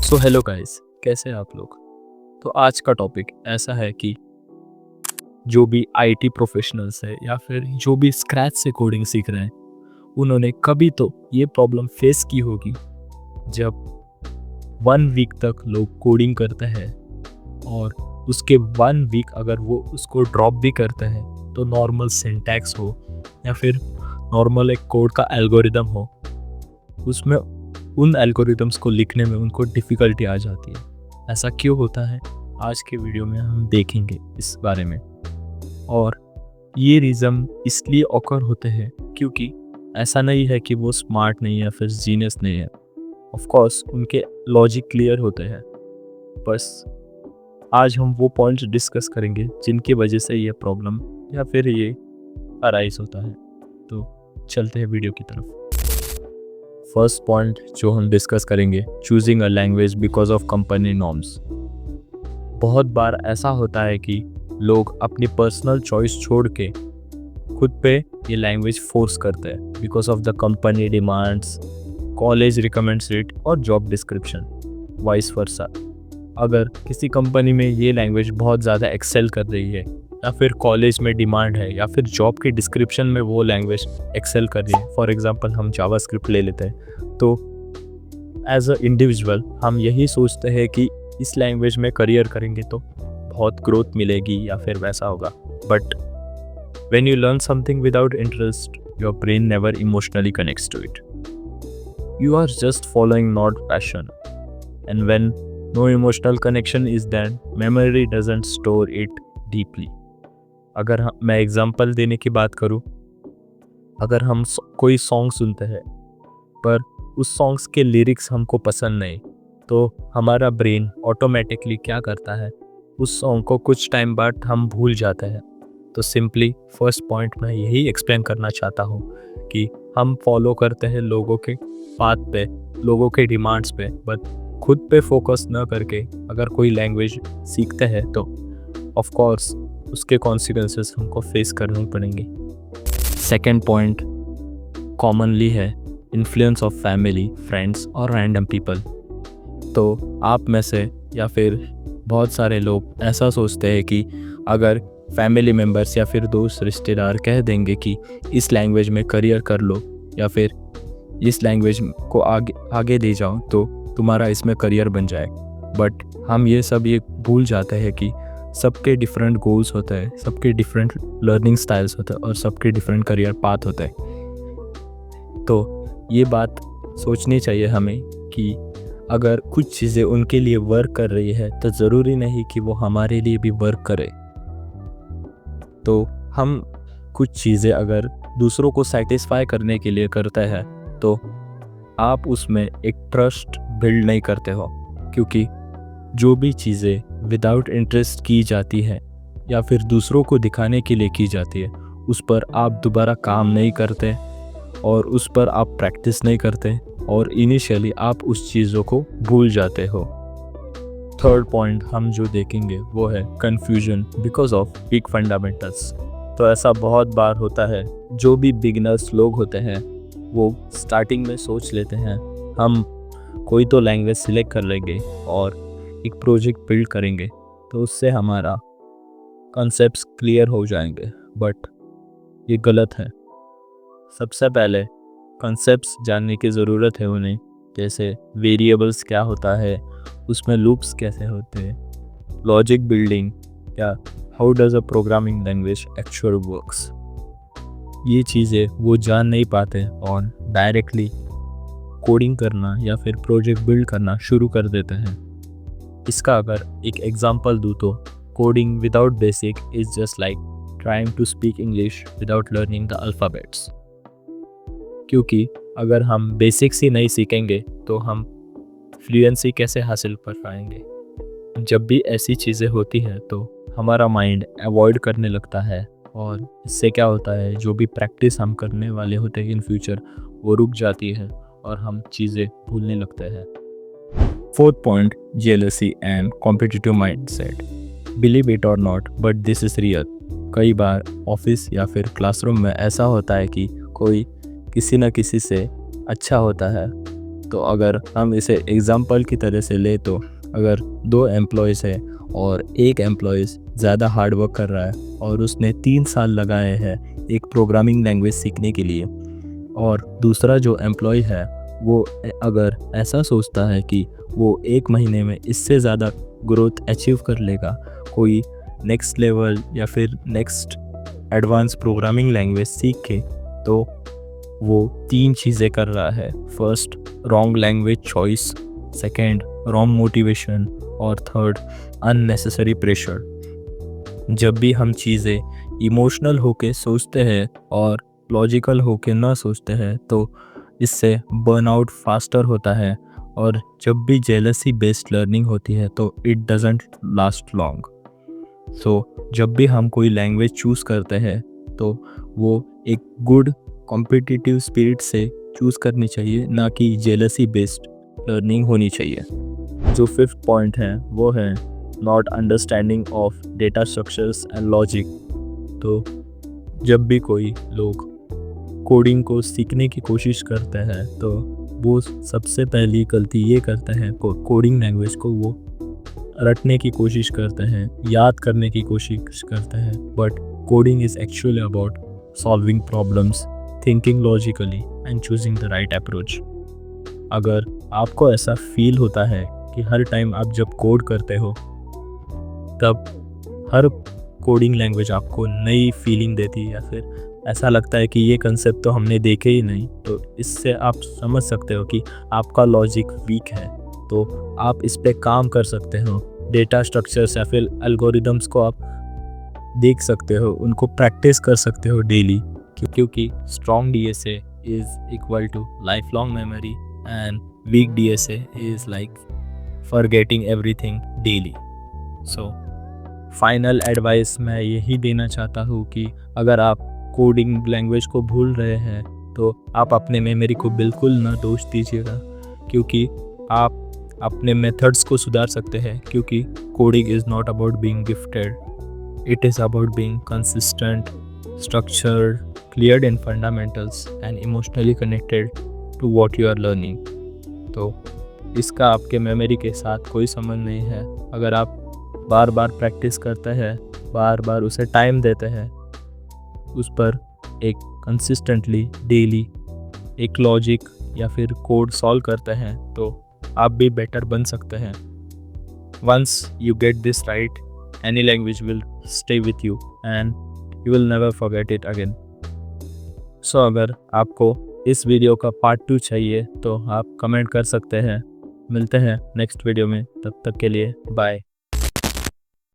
So hello guys, कैसे हैं आप लोग। तो आज का टॉपिक ऐसा है कि जो भी आईटी प्रोफेशनल्स है या फिर जो भी स्क्रैच से कोडिंग सीख रहे हैं, उन्होंने कभी तो ये प्रॉब्लम फेस की होगी जब 1 वीक तक लोग कोडिंग करते हैं और उसके 1 वीक अगर वो उसको ड्रॉप भी करते हैं तो नॉर्मल सिंटैक्स हो या फिर नॉर्मल एक कोड का एल्गोरिदम हो, उसमें उन एल्गोरिदम्स को लिखने में उनको डिफ़िकल्टी आ जाती है। ऐसा क्यों होता है, आज के वीडियो में हम देखेंगे इस बारे में। और ये रीज़न इसलिए ऑकर होते हैं क्योंकि ऐसा नहीं है कि वो स्मार्ट नहीं है या फिर जीनियस नहीं है। ऑफ कोर्स उनके लॉजिक क्लियर होते हैं, बस आज हम वो पॉइंट्स डिस्कस करेंगे जिनकी वजह से ये प्रॉब्लम या फिर ये अराइज होता है। तो चलते हैं वीडियो की तरफ। फर्स्ट पॉइंट जो हम डिस्कस करेंगे, choosing a language because of company norms. बहुत बार ऐसा होता है कि लोग अपनी पर्सनल चॉइस छोड़ के खुद पे ये लैंग्वेज फोर्स करते हैं because of the company demands, college recommends it और जॉब डिस्क्रिप्शन, वाइस वर्सा। अगर किसी कंपनी में ये लैंग्वेज बहुत ज़्यादा एक्सेल कर रही है या फिर कॉलेज में डिमांड है या फिर जॉब की डिस्क्रिप्शन में वो लैंग्वेज एक्सेल कर रही है, फॉर एग्जांपल हम जावास्क्रिप्ट ले लेते हैं, तो एज अ इंडिविजुअल हम यही सोचते हैं कि इस लैंग्वेज में करियर करेंगे तो बहुत ग्रोथ मिलेगी या फिर वैसा होगा। But when you learn something without interest, your brain never emotionally connects to it. You are just following not passion, and when no emotional connection is then, memory doesn't store it deeply. अगर मैं example देने की बात करूं, अगर हम कोई song सुनते हैं पर उस सॉन्ग्स के लिरिक्स हमको पसंद नहीं, तो हमारा ब्रेन ऑटोमेटिकली क्या करता है, उस सॉन्ग को कुछ टाइम बाद हम भूल जाते हैं। तो सिंपली फर्स्ट पॉइंट मैं यही एक्सप्लेन करना चाहता हूँ कि हम फॉलो करते हैं लोगों के बात पे, लोगों के डिमांड्स पे, बट खुद पे फोकस न करके अगर कोई लैंग्वेज सीखते हैं तो ऑफ कोर्स उसके कॉन्सिक्वेंसेस हमको फेस करने पड़ेंगे। सेकेंड पॉइंट कॉमनली है इन्फ्लुएंस ऑफ फैमिली, फ्रेंड्स और रैंडम पीपल। तो आप में से या फिर बहुत सारे लोग ऐसा सोचते हैं कि अगर फैमिली मेम्बर्स या फिर दोस्त रिश्तेदार कह देंगे कि इस लैंग्वेज में करियर कर लो या फिर इस लैंग्वेज को आगे ले जाओ तो तुम्हारा इसमें करियर बन जाए, बट हम ये भूल जाते हैं कि सबके डिफरेंट गोल्स होते हैं, सबके डिफरेंट लर्निंग स्टाइल्स होते हैं और सबके डिफरेंट करियर पाथ होते हैं। तो ये बात सोचनी चाहिए हमें कि अगर कुछ चीज़ें उनके लिए वर्क कर रही है तो ज़रूरी नहीं कि वो हमारे लिए भी वर्क करे। तो हम कुछ चीज़ें अगर दूसरों को सेटिस्फाई करने के लिए करते हैं तो आप उसमें एक ट्रस्ट बिल्ड नहीं करते हो, क्योंकि जो भी चीज़ें विदाउट इंटरेस्ट की जाती है या फिर दूसरों को दिखाने के लिए की जाती है, उस पर आप दोबारा काम नहीं करते और उस पर आप प्रैक्टिस नहीं करते और इनिशियली आप उस चीज़ों को भूल जाते हो। थर्ड पॉइंट हम जो देखेंगे वो है confusion because of weak fundamentals. तो ऐसा बहुत बार होता है, जो भी बिगिनर्स लोग होते हैं वो स्टार्टिंग में सोच लेते हैं हम कोई तो लैंग्वेज सिलेक्ट कर लेंगे और एक प्रोजेक्ट बिल्ड करेंगे तो उससे हमारा कॉन्सेप्ट्स क्लियर हो जाएंगे, बट ये गलत है। सबसे पहले कॉन्सेप्ट्स जानने की ज़रूरत है उन्हें, जैसे वेरिएबल्स क्या होता है, उसमें लूप्स कैसे होते हैं, लॉजिक बिल्डिंग या how does a programming language actual works. ये चीज़ें वो जान नहीं पाते और डायरेक्टली कोडिंग करना या फिर प्रोजेक्ट बिल्ड करना शुरू कर देते हैं। इसका अगर एक एग्जांपल दूँ तो coding without basic is just like trying to speak English without learning the alphabets. क्योंकि अगर हम बेसिक्स ही नहीं सीखेंगे तो हम फ्लुएंसी कैसे हासिल कर पाएंगे। जब भी ऐसी चीज़ें होती हैं तो हमारा माइंड अवॉइड करने लगता है और इससे क्या होता है, जो भी प्रैक्टिस हम करने वाले होते हैं इन फ्यूचर वो रुक जाती है और हम चीज़ें भूलने लगते हैं। Fourth point, jealousy and competitive mindset. Believe it और not but this is real. कई बार ऑफिस या फिर क्लासरूम में ऐसा होता है कि कोई किसी न किसी से अच्छा होता है तो अगर हम इसे एग्जाम्पल की तरह से ले तो अगर 2 एम्प्लॉयज़ है और एक एम्प्लॉयज़ ज़्यादा हार्ड वर्क कर रहा है और उसने 3 साल लगाए हैं एक प्रोग्रामिंग लैंग्वेज सीखने के लिए, और दूसरा जो एम्प्लॉय है वो अगर ऐसा सोचता है कि वो 1 महीने में इससे ज़्यादा ग्रोथ अचीव कर लेगा, कोई नेक्स्ट लेवल या फिर नेक्स्ट एडवांस प्रोग्रामिंग लैंग्वेज सीख के, तो वो 3 चीज़ें कर रहा है। First, wrong language choice, second, wrong motivation, और थर्ड, अननेसेसरी प्रेशर। जब भी हम चीज़ें इमोशनल होके सोचते हैं और लॉजिकल होके ना सोचते हैं तो इससे बर्नआउट फास्टर होता है, और जब भी जेलसी बेस्ड लर्निंग होती है तो इट डजंट लास्ट लॉन्ग। सो जब भी हम कोई लैंग्वेज चूज़ करते हैं तो वो एक गुड कॉम्पिटिटिव स्पिरिट से चूज़ करनी चाहिए, ना कि जेलसी बेस्ड लर्निंग होनी चाहिए। जो 5th पॉइंट है वो है not understanding of data structures and logic. तो जब भी कोई लोग कोडिंग को सीखने की कोशिश करते हैं तो वो सबसे पहली गलती ये करते हैं, कोडिंग लैंग्वेज को वो रटने की कोशिश करते हैं, याद करने की कोशिश करते हैं। But coding is actually about solving problems, thinking logically and choosing the right approach. अगर आपको ऐसा फील होता है कि हर टाइम आप जब कोड करते हो तब हर कोडिंग लैंग्वेज आपको नई फीलिंग देती है, या फिर ऐसा लगता है कि ये कंसेप्ट तो हमने देखे ही नहीं, तो इससे आप समझ सकते हो कि आपका लॉजिक वीक है। तो आप इस पे काम कर सकते हो। डेटा स्ट्रक्चर्स या फिर एल्गोरिदम्स को आप देख सकते हो, उनको प्रैक्टिस कर सकते हो डेली, क्योंकि strong DSA is equal to life long memory and weak DSA is like forgetting everything daily. So final advice मैं यही देना चाहता हूँ कि अगर आप कोडिंग लैंग्वेज को भूल रहे हैं तो आप अपने मेमोरी को बिल्कुल ना दोष दीजिएगा, क्योंकि आप अपने मेथड्स को सुधार सकते हैं। क्योंकि coding is not about being gifted, it is about being consistent, structured, clear in fundamentals and emotionally connected to what you are learning. तो इसका आपके मेमोरी के साथ कोई संबंध नहीं है। अगर आप बार बार प्रैक्टिस करते हैं, बार बार उसे टाइम देते हैं, उस पर एक कंसिस्टेंटली डेली एक लॉजिक या फिर कोड सॉल्व करते हैं, तो आप भी बेटर बन सकते हैं। Once you get this right, any language will stay with you and you will never forget it again. So अगर आपको इस वीडियो का पार्ट 2 चाहिए तो आप कमेंट कर सकते हैं। मिलते हैं नेक्स्ट वीडियो में, तब तक के लिए बाय।